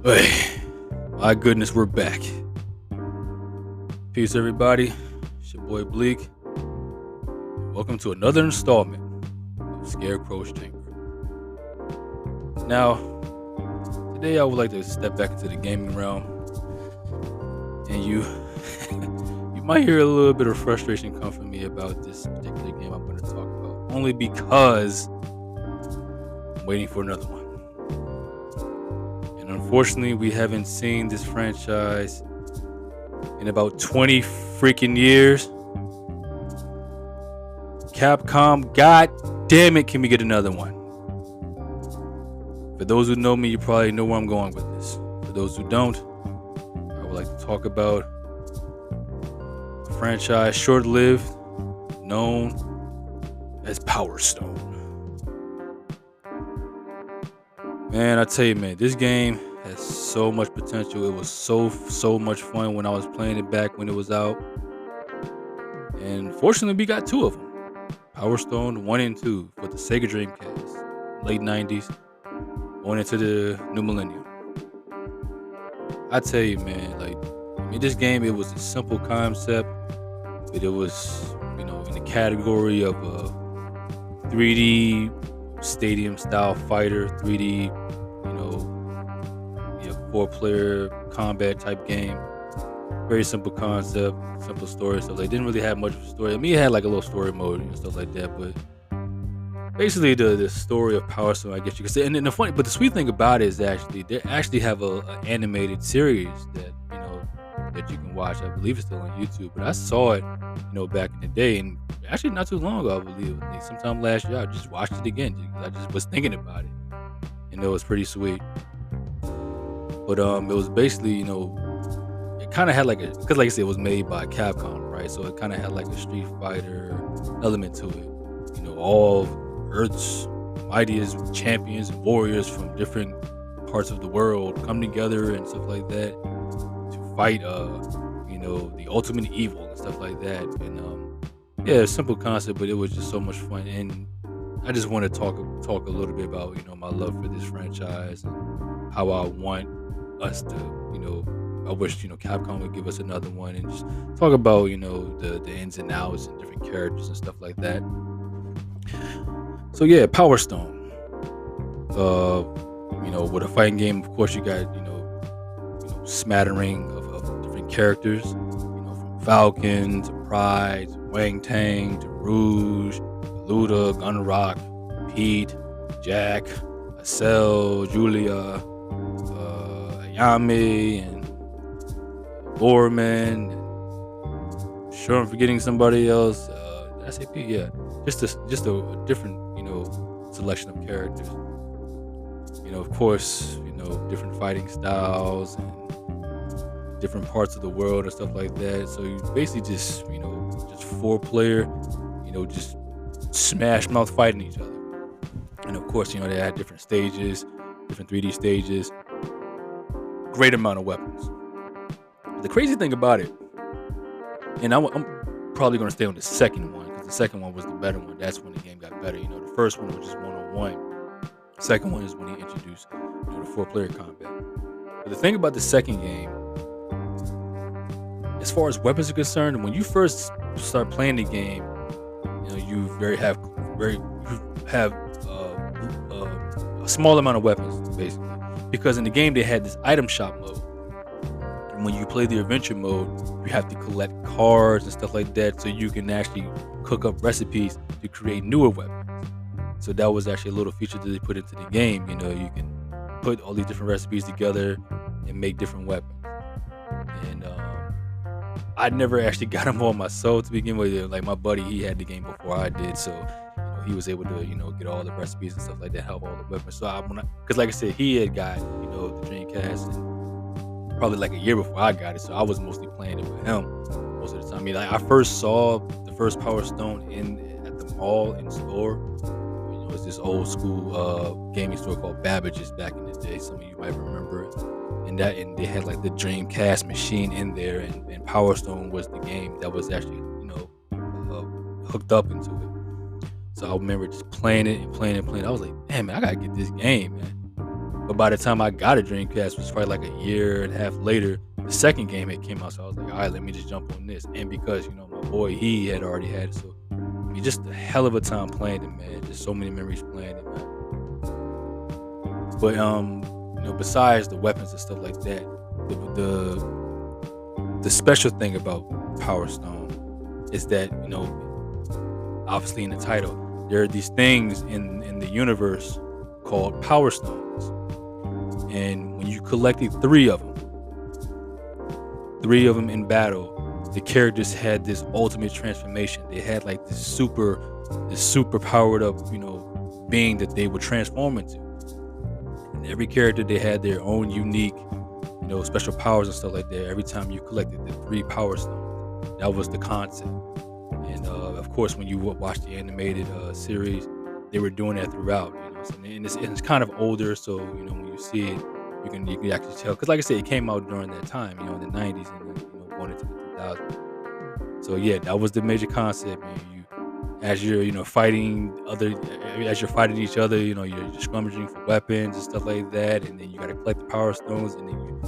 Hey, my goodness, we're back. Peace, everybody. It's your boy Bleak. Welcome to another installment of Scarecrow's Chamber. Now, today I would like to step back into the gaming realm, and you might hear a little bit of frustration come from me about this particular game I'm going to talk about, only because I'm waiting for another one. And unfortunately, we haven't seen this franchise in about 20 freaking years. Capcom, god damn it, can we get another one? For those who know me, you probably know where I'm going with this. For those who don't, I would like to talk about a franchise short-lived, known as Power Stone. Man, I tell you, man, this game has so much potential. It was so much fun when I was playing it back when it was out. And fortunately, we got two of them. Power Stone 1 and 2 for the Sega Dreamcast, late 90s, going into the new millennium. I tell you, man, this game, it was a simple concept, but it was, in the category of a 3D stadium style fighter, 3D, 4-player combat type game. Very simple concept, simple story. So they didn't really have much of a story. I mean, it had like a little story mode and stuff like that, but basically the story of Power Stone, I guess you could say. And the funny, but the sweet thing about it is they actually have a animated series that that you can watch. I believe it's still on YouTube, but I saw it, back in the day, and actually not too long ago, I believe. I think sometime last year, I just watched it again because I just was thinking about it, and it was pretty sweet. But it was basically, it kind of had because like I said, it was made by Capcom, right? So it kind of had like a Street Fighter element to it. All Earth's mightiest champions and warriors from different parts of the world come together and stuff like that to fight, the ultimate evil and stuff like that. And yeah, simple concept, but it was just so much fun. And I just want to talk a little bit about my love for this franchise and how I want us to I wish Capcom would give us another one and just talk about the ins and outs and different characters and stuff like that. So yeah, Power Stone. With a fighting game, of course, you got smattering of different characters. From Falcon to Pride, to Wang Tang to Rouge, Luda, Gunrock, Pete, Jack, Acel, Julia, Ayame, and Borman. Sure, I'm forgetting somebody else. Did I say Pete? Yeah, just a different selection of characters. Of course, different fighting styles and different parts of the world and stuff like that. So you basically just 4-player, just smash mouth fighting each other. And of course, they had different stages, different 3D stages, great amount of weapons. The crazy thing about it, and I'm probably going to stay on the second one because the second one was the better one. That's when the game got better. The first one was just 1-on-1. The second one is when he introduced the 4-player combat. But the thing about the second game, as far as weapons are concerned, when you first start playing the game, you have a small amount of weapons basically, because in the game they had this item shop mode. And when you play the adventure mode, you have to collect cards and stuff like that so you can actually cook up recipes to create newer weapons. So that was actually a little feature that they put into the game. You can put all these different recipes together and make different weapons. And I never actually got them all myself to begin with. Like my buddy, he had the game before I did, so he was able to get all the recipes and stuff like that, help all the weapons. So because like I said, he had got the Dreamcast and probably like a year before I got it, so I was mostly playing it with him most of the time. I mean, I first saw the first Power Stone at the mall in store. It's this old school gaming store called Babbage's back in the day. Some of you might remember it. And they had like the Dreamcast machine in there, and Power Stone was the game that was actually hooked up into it. So I remember just playing it. I was like, damn, man, I gotta get this game, man. But by the time I got a Dreamcast, which was probably like a year and a half later, the second game had came out. So I was like, all right, let me just jump on this. And because my boy, he had already had it, so I mean, just a hell of a time playing it, man. Just so many memories playing it, man. But besides the weapons and stuff like that, the special thing about Power Stone is that obviously in the title, there are these things in the universe called Power Stones, and when you collected three of them in battle, the characters had this ultimate transformation. They had like this super powered up, being that they would transform into. And every character, they had their own unique, special powers and stuff like that. Every time you collected the 3 Power Stones, that was the concept. And of course, when you watch the animated series, they were doing that throughout. So, and it's kind of older, so when you see it, you can actually tell. Because like I said, it came out during that time, in the '90s and then, going into the 2000s. So yeah, that was the major concept, man. As you're fighting each other, you're scrummaging for weapons and stuff like that, and then you got to collect the Power Stones, and then you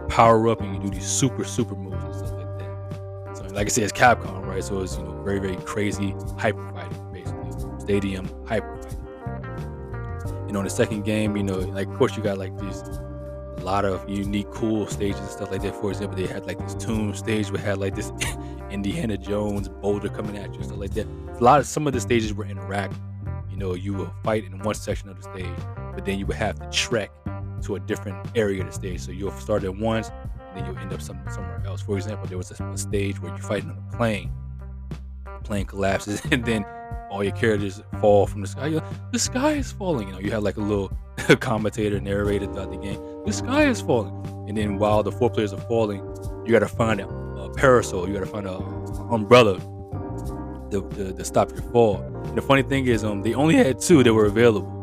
power up and you do these super moves and stuff like that. So like I said, it's Capcom, right? So it's very very crazy hyper fighting, basically stadium hyper fighting. The second game, like of course you got like these a lot of unique cool stages and stuff like that. For example, they had like this tomb stage where had like this Indiana Jones boulder coming at you and stuff like that. Some of the stages were interactive. You will fight in one section of the stage, but then you would have to trek to a different area of the stage. So you'll start at once, and then you'll end up somewhere else. For example, there was a stage where you're fighting on a plane. The plane collapses, and then all your characters fall from the sky. The sky is falling. You have like a little commentator, narrator throughout the game. The sky is falling, and then while the 4 players are falling, you got to find a parasol. You got to find a umbrella to stop your fall. And the funny thing is, they only had 2 that were available.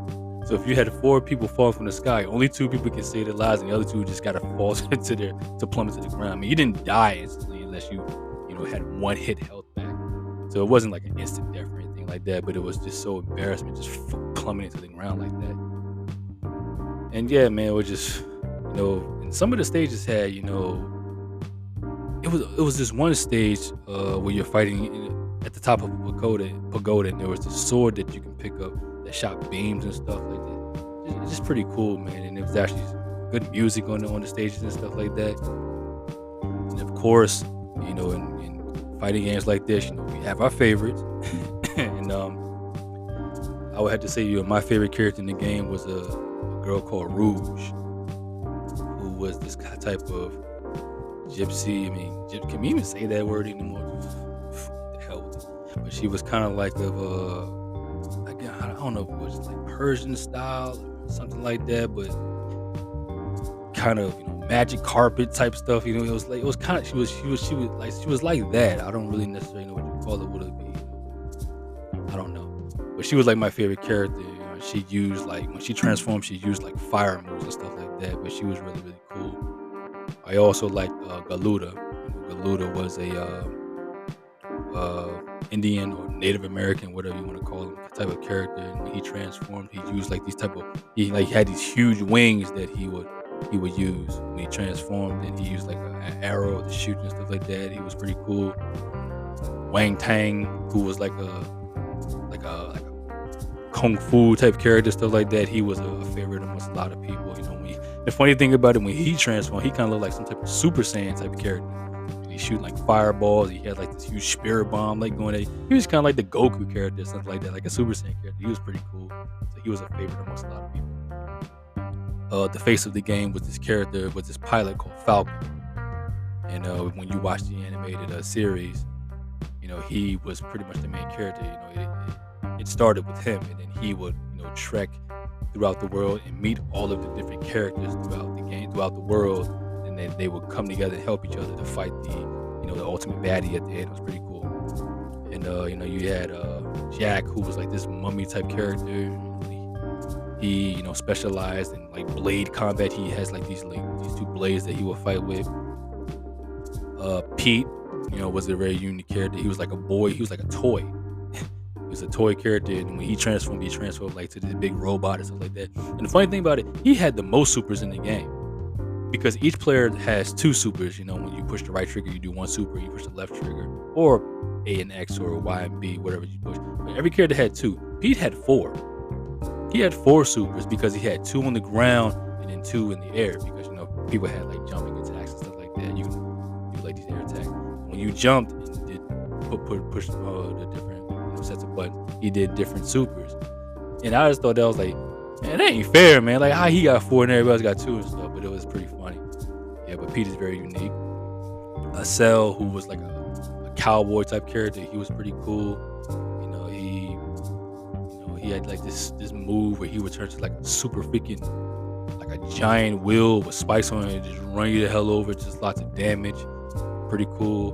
So if you had 4 people falling from the sky, only 2 people can save their lives, and the other 2 just gotta fall to plummet to the ground. I mean, you didn't die instantly unless you had 1 hit health back. So it wasn't like an instant death or anything like that. But it was just so embarrassing, just plummeting to the ground like that. And yeah, man, it was just and some of the stages had it was this one stage where you're fighting at the top of a pagoda, and there was this sword that you can pick up that shot beams and stuff like that. It's just pretty cool, man. And it was actually good music on the stages and stuff like that. And of course, in fighting games like this, we have our favorites. And I would have to say, my favorite character in the game was a girl called Rouge, who was this type of gypsy. I mean, can we even say that word anymore? What the hell was it? But she was kind of like again, I don't know if it was like Persian style or something like that, but kind of magic carpet type stuff. It was kind of she was like that. I don't really necessarily know what you call it. Would it be? I don't know. But she was like my favorite character. She used like when she transformed, she used like fire moves and stuff like that. But she was really really cool. I also liked Galuda. Galuda was a Indian or Native American, whatever you want to call him, type of character. And when he transformed, he used like he had these huge wings that he would use when he transformed, and he used like an arrow to shoot and stuff like that. He was pretty cool. Wang Tang, who was like a kung fu type character, stuff like that. He was a favorite amongst a lot of people. The funny thing about it, when he transformed, he kind of looked like some type of Super Saiyan type of character. He shooting like fireballs. He had like this huge spirit bomb like going at. He was kind of like the Goku character, something like that, like a Super Saiyan character. He was pretty cool. So he was a favorite amongst a lot of people. The face of the game was this pilot called Falcon. And when you watch the animated series, he was pretty much the main character. It started with him, and then he would trek throughout the world and meet all of the different characters throughout the world, and then they would come together and help each other to fight the ultimate baddie at the end. It was pretty cool. And you had Jack, who was like this mummy type character. He specialized in like blade combat. He has like these 2 blades that he will fight with. Pete, was a very unique character. He was like a boy. He was like a toy. He was a toy character, and when he transformed like to this big robot and stuff like that. And the funny thing about it, he had the most supers in the game because each player has two supers. When you push the right trigger, you do one super. You push the left trigger, or A and X, or Y and B, whatever you push. But every character had two. Pete had four. He had four supers because he had two on the ground and then two in the air. Because people had like jumping attacks and stuff like that. You can do like these air attacks. When you jumped and did push the different sets of buttons, he did different supers. And I just thought that was like, man, that ain't fair, man. Like how he got four and everybody else got two and stuff. But it was pretty funny. Yeah, but Pete is very unique. Cell, who was like a cowboy type character, he was pretty cool. He had like this move where he would turn to like a super freaking, like a giant wheel with spikes on it and just run you the hell over, just lots of damage. Pretty cool.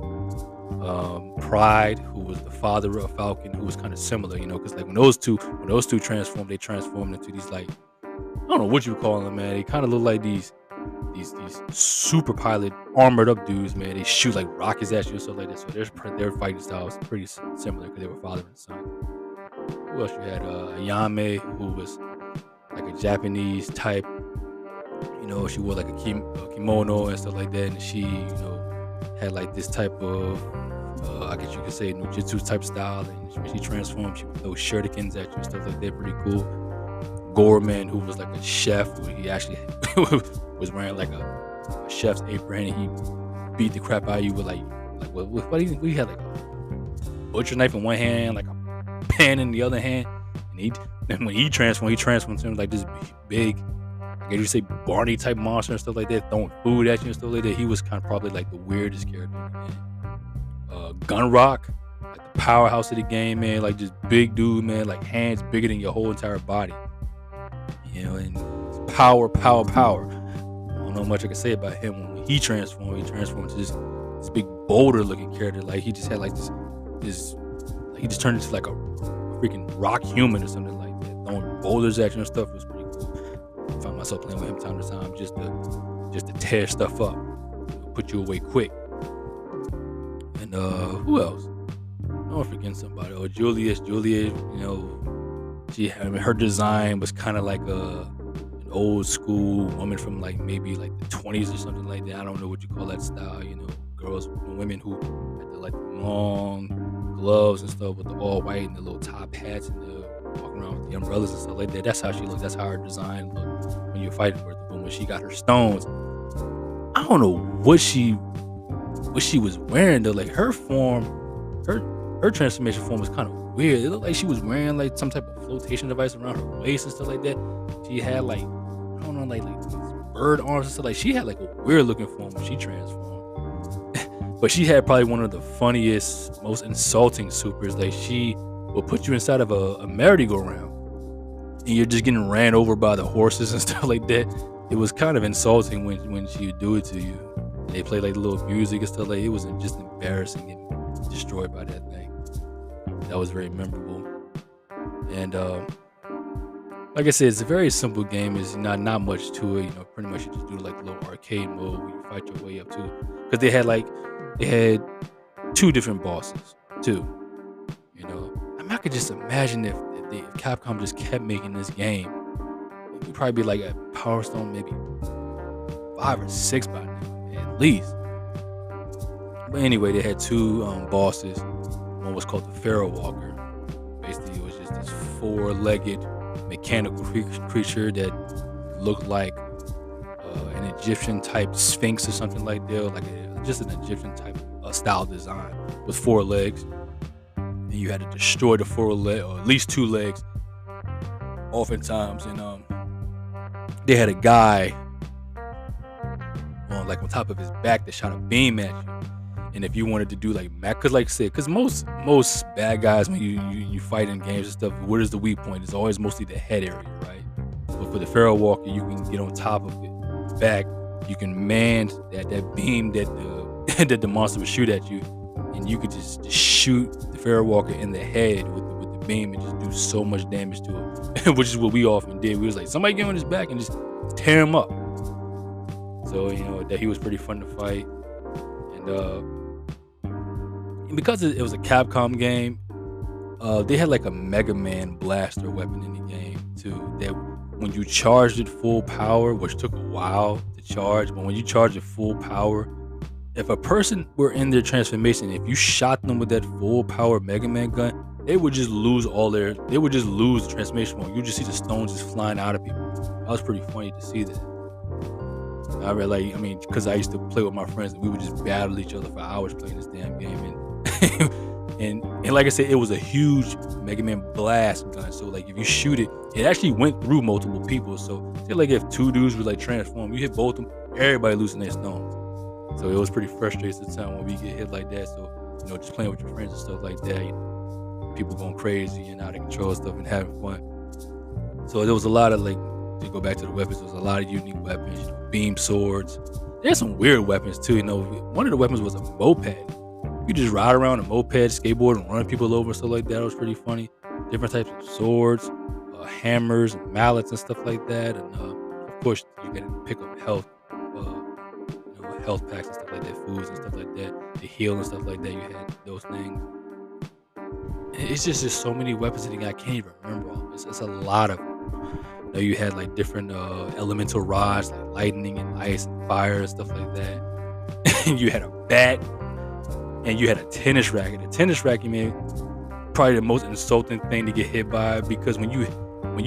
Pride, who was the father of Falcon, who was kind of similar, because like when those two transformed, they transformed into these, like, I don't know what you call them, man. They kind of look like these super pilot armored up dudes, man. They shoot like rockets at you and stuff like that. So their fighting styles pretty similar because they were father and son. Who else you had? Ayame, who was like a Japanese type. She wore like a kimono and stuff like that, and she, had like this type of, I guess you could say, Nujutsu type style. And when she transformed, she would throw shurikens at you and stuff like that. Pretty cool. Gorman, who was like a chef, who he actually was wearing like a chef's apron, and he beat the crap out of you with what he had, like a butcher knife in one hand, like a pan in the other hand, and when he transformed into like this big, I guess you say, Barney type monster and stuff like that, throwing food at you and stuff like that. He was kind of probably like the weirdest character in the game. Gunrock, like the powerhouse of the game, man, like just big dude, man, like hands bigger than your whole entire body, and power. I don't know much I can say about him. When he transformed into this big boulder looking character. Like he just had like this he just turned into like a freaking rock human or something like that, throwing boulders at you and stuff. It was pretty cool. I found myself playing with him time to time just to tear stuff up, put you away quick. And who else? I'm forgetting somebody. Oh, Juliet, her design was kind of like an old school woman from like maybe like the 20s or something like that. I don't know what you call that style. Girls, women who had the like long gloves and stuff with the all white and the little top hats and the walking around with the umbrellas and stuff like that. That's how she looked. That's how her design looked when you're fighting with her. But when she got her stones, I don't know what she was wearing though. Like her form, her transformation form was kind of weird. It looked like she was wearing like some type of flotation device around her waist and stuff like that. She had like, I don't know, like these bird arms and stuff. Like she had like a weird looking form when she transformed. But she had probably one of the funniest, most insulting supers. Like she will put you inside of a merry-go-round and you're just getting ran over by the horses and stuff like that. It was kind of insulting when she would do it to you. And they play like little music and stuff like that. It was just embarrassing and destroyed by that thing. That was very memorable. And like I said, it's a very simple game. It's not much to it. Pretty much you just do like the little arcade mode where you fight your way up to it. Because they had two different bosses too. I could just imagine if Capcom just kept making this game, it would probably be like a Power Stone, maybe 5 or 6 by now, at least. But anyway, they had two bosses. One was called the Pharaoh Walker. Basically, it was just this 4-legged mechanical creature that looked like an Egyptian type Sphinx or something like that, like just an Egyptian type style design with 4 legs. And you had to destroy the 4 legs, or at least 2 legs, oftentimes. And they had a guy on top of his back that shot a beam at you. And if you wanted to do because most bad guys, when you fight in games and stuff, what is the weak point? It's always mostly the head area, right? But for the Pharaoh Walker, you can get on top of it, back. You can man that beam that the monster would shoot at you, and you could just shoot the Pharaoh Walker in the head with the beam and just do so much damage to him, which is what we often did. We was like, somebody get on his back and just tear him up. So that he was pretty fun to fight, and because it was a Capcom game, they had like a Mega Man blaster weapon in the game too. That when you charged it full power, which took a while to charge, but when you charge it full power, if a person were in their transformation, if you shot them with that full power Mega Man gun, they would just lose they would just lose the transformation mode. You just see the stones just flying out of people. That was pretty funny to see that. Because I used to play with my friends and we would just battle each other for hours playing this damn game. And like I said, it was a huge Mega Man blast gun. So like if you shoot it, it actually went through multiple people. So say like if two dudes would like transform, you hit both of them, everybody losing their stones. So it was pretty frustrating at the time when we get hit like that. So, just playing with your friends and stuff like that, people going crazy and out of control and stuff and having fun. So there was a lot of to go back to the weapons, there was a lot of unique weapons, beam swords. There's some weird weapons too, one of the weapons was a moped. You just ride around a moped, skateboard, and run people over and stuff like that. It was pretty funny. Different types of swords, hammers, and mallets and stuff like that. And of course, you can pick up health packs and stuff like that, foods and stuff like that, to heal and stuff like that. You had those things. And it's just so many weapons in the game. I can't even remember all this. It's a lot of them. You had like different elemental rods, like lightning and ice and fire and stuff like that. And you had a bat, and you had a tennis racket. A tennis racket, man, probably the most insulting thing to get hit by, because when you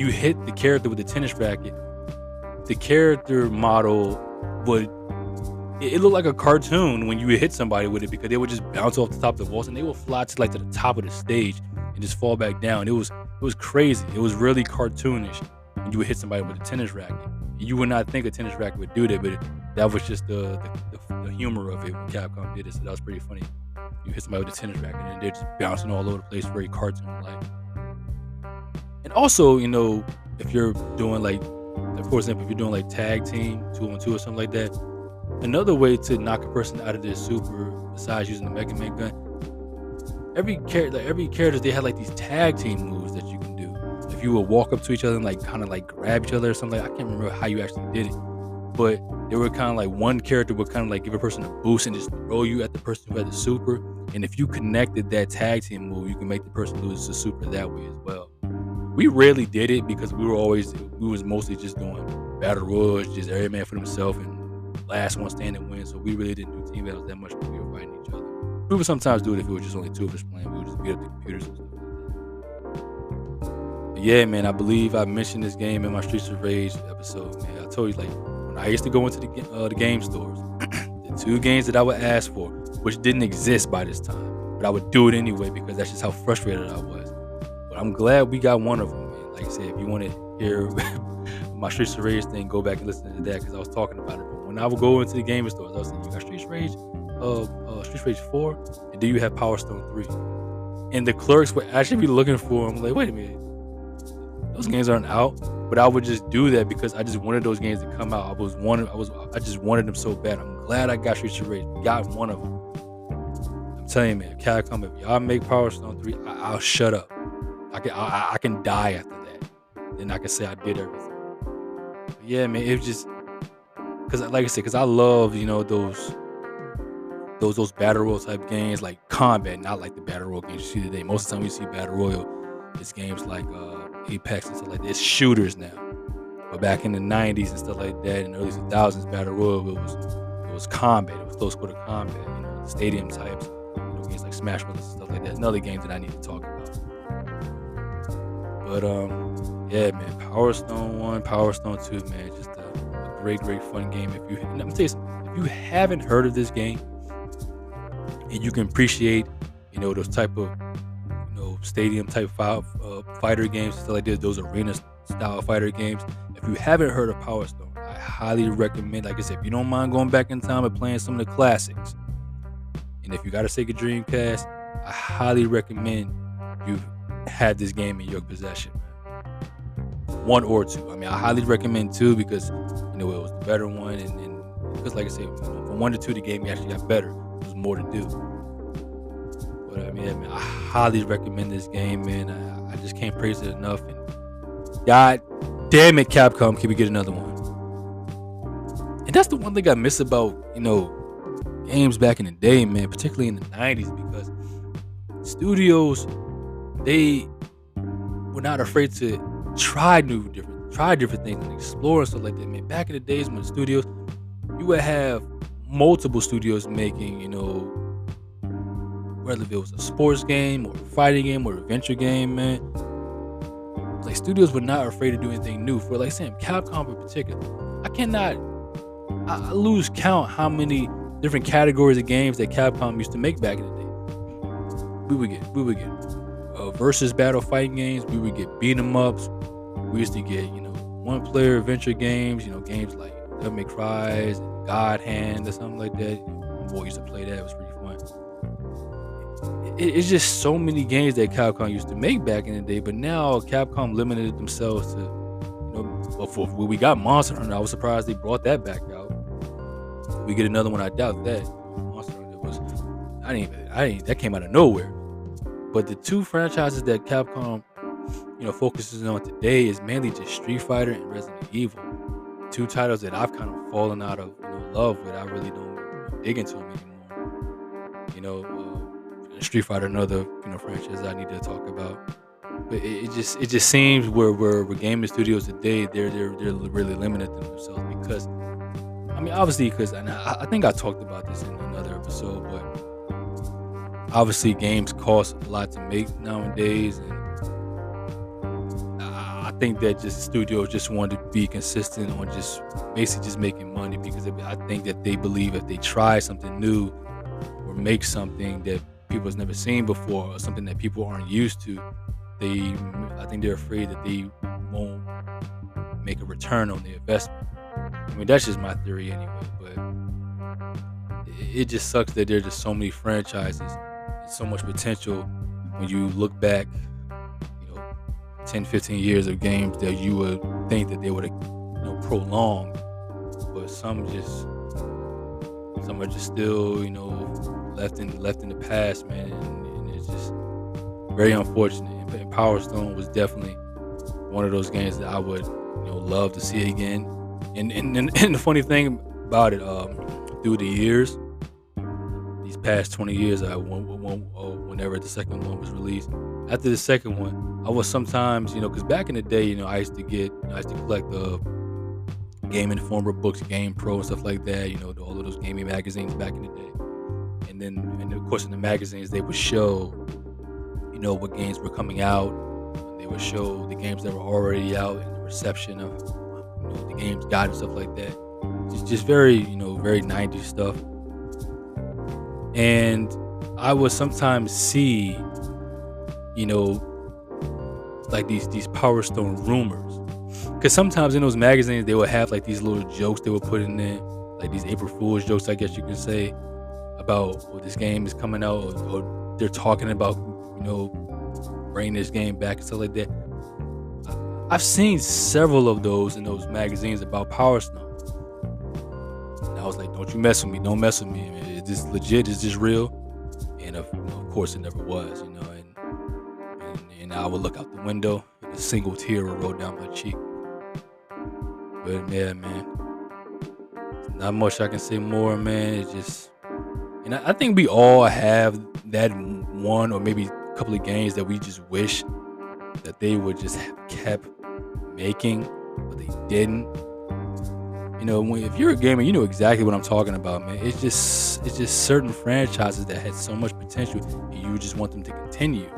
hit the character with the tennis racket, the character model would. It looked like a cartoon when you would hit somebody with it, because they would just bounce off the top of the walls and they would fly to the top of the stage and just fall back down. It was crazy. It was really cartoonish when you would hit somebody with a tennis racket. You would not think a tennis racket would do that, but that was just the humor of it when Capcom did it. So that was pretty funny. You hit somebody with a tennis racket and they're just bouncing all over the place, very cartoon-like. And also, if you're doing for example, if you're doing tag team 2-on-2 or something like that, another way to knock a person out of their super, besides using the Mega Man gun, every character, they had these tag team moves that you can do. If you would walk up to each other and kind of grab each other or something, I can't remember how you actually did it, but they were kind of one character would kind of give a person a boost and just throw you at the person who had the super. And if you connected that tag team move, you can make the person lose the super that way as well. We rarely did it because we was mostly just doing battle royals, just every man for themselves, and last one standing wins. So we really didn't do team battles that much when we were fighting each other. We would sometimes do it if it was just only two of us playing. We would just beat up the computers and stuff like that. But yeah, man, I believe I mentioned this game in my Streets of Rage episode, man. I told you, when I used to go into the game stores, the two games that I would ask for, which didn't exist by this time, but I would do it anyway because that's just how frustrated I was. But I'm glad we got one of them, man. Like I said, if you want to hear my Streets of Rage thing, go back and listen to that, because I was talking about it. But when I would go into the game stores, I was saying, you got Streets Rage 4, and do you have Power Stone 3? And the clerks would actually be looking for them. Like, wait a minute, those games aren't out. But I would just do that because I just wanted those games to come out. I just wanted them so bad. I'm glad I got Streets of Rage. Got one of them. I'm telling you, man, Capcom, if y'all make Power Stone 3, I'll shut up. I can die after that. Then I can say I did everything. But yeah, man, it was just because, like I said, because I love those battle royale type games, like combat, not like the battle royale games you see today. Most of the time you see battle royale, it's games like Apex and stuff like that. It's shooters now. But back in the 90s and stuff like that, in the early 2000s, battle royale, it was combat. It was close quarter combat. The stadium types, games like Smash Bros. And stuff like that. Another game that I need to talk about. But yeah, man, Power Stone 1, Power Stone 2, man, just a great fun game. I'm gonna tell you something, if you haven't heard of this game and you can appreciate, those type of, stadium type fighter games and stuff like this, those arena style fighter games. If you haven't heard of Power Stone, I highly recommend, like I said, if you don't mind going back in time and playing some of the classics, and if you got a Sega Dreamcast, I highly recommend you have this game in your possession, man. 1 or 2. I mean, I highly recommend 2 because, it was the better one, and because, like I said, from 1 to 2, the game actually got better. There was more to do. But I mean, yeah, man, I highly recommend this game, man. I just can't praise it enough. And God damn it, Capcom, can we get another one? And that's the one thing I miss about, games back in the day, man, particularly in the 90s, because studios they were not afraid to try different things and explore and stuff like that. Man, back in the days when the studios, you would have multiple studios making, whether it was a sports game or a fighting game or an adventure game, man. Like, studios were not afraid to do anything new. For like Sam, Capcom in particular, I lose count how many different categories of games that Capcom used to make back in the day. We would get versus battle fighting games. We would get beat 'em ups. We used to get one player adventure games. Games like Devil May Cry's and God Hand or something like that. My boy used to play that. It was pretty fun. It's just so many games that Capcom used to make back in the day, but now Capcom limited themselves to, when we got Monster Hunter, I was surprised they brought that back out. We get another one, I doubt that. Monster Hunter that came out of nowhere. But the two franchises that Capcom, focuses on today is mainly just Street Fighter and Resident Evil. Two titles that I've kind of fallen out of love with. I really don't dig into them anymore. Street Fighter, another franchise I need to talk about. But it just seems where gaming studios today they're really limited themselves because obviously and I think I talked about this in another episode, but obviously games cost a lot to make nowadays, and I think that just studios just want to be consistent on just basically just making money, because I think that they believe if they try something new or make something that people has never seen before or something that people aren't used to, I think they're afraid that they won't make a return on the investment. That's just my theory anyway, but it just sucks that there are just so many franchises and so much potential when you look back 10, 15 years of games that you would think that they would have prolonged, but some are just still left in the past, man, and it's just very unfortunate. And Power Stone was definitely one of those games that I would love to see again. And the funny thing about it, through the years, these past 20 years, whenever the second one was released, after the second one, I was sometimes, because back in the day, I used to collect the Game Informer books, Game Pro and stuff like that, all of those gaming magazines back in the day. And of course in the magazines, they would show, what games were coming out. They would show the games that were already out and the reception of, the games got and stuff like that. Just very, very 90s stuff. And I would sometimes see, like these Power Stone rumors. Because sometimes in those magazines, they would have like these little jokes they would put in there, like these April Fool's jokes, I guess you could say, about this game is coming out, or they're talking about, bringing this game back and stuff like that. I've seen several of those in those magazines about Power Stone. And I was like, don't mess with me. Is this legit? Is this real? And of course it never was, and I would look out the window and a single tear would roll down my cheek. But yeah, man, not much I can say more, man. It's just, and I think we all have that one or maybe a couple of games that we just wish that they would just have kept making, but they didn't. If you're a gamer, you know exactly what I'm talking about, man. It's just certain franchises that had so much potential, and you just want them to continue,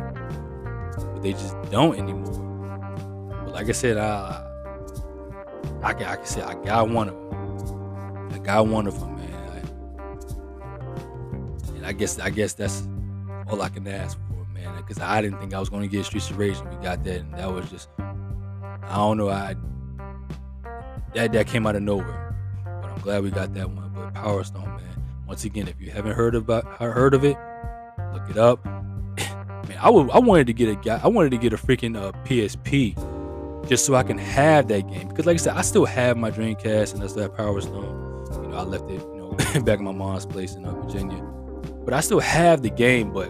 but they just don't anymore. But like I said, I can say I got one of them. Man. And I guess that's all I can ask for, man. Because I didn't think I was going to get Streets of Rage, and we got that, and that was just, I don't know, that came out of nowhere. But I'm glad we got that one. But Power Stone, man. Once again, if you haven't heard of it, look it up. Man, I wanted to get a freaking PSP just so I can have that game. Because like I said, I still have my Dreamcast and I still have Power Stone. I left it, back in my mom's place in Virginia. But I still have the game, but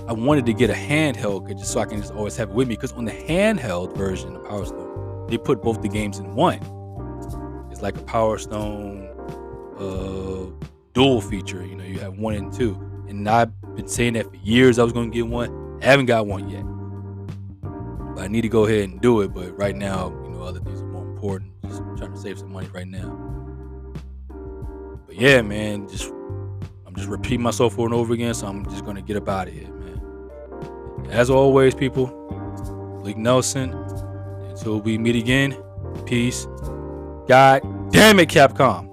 I wanted to get a handheld just so I can just always have it with me. Because on the handheld version of Power Stone, they put both the games in one. It's like a Power Stone dual feature. You have 1 and 2. And I've been saying that for years I was going to get one. I haven't got one yet, but I need to go ahead and do it. But right now, other things are more important. Just trying to save some money right now. But yeah, man, I'm just repeating myself over and over again, so I'm just gonna get up out of here, man. As always, people, Bleak Nelson. Until we meet again, peace. God damn it, Capcom.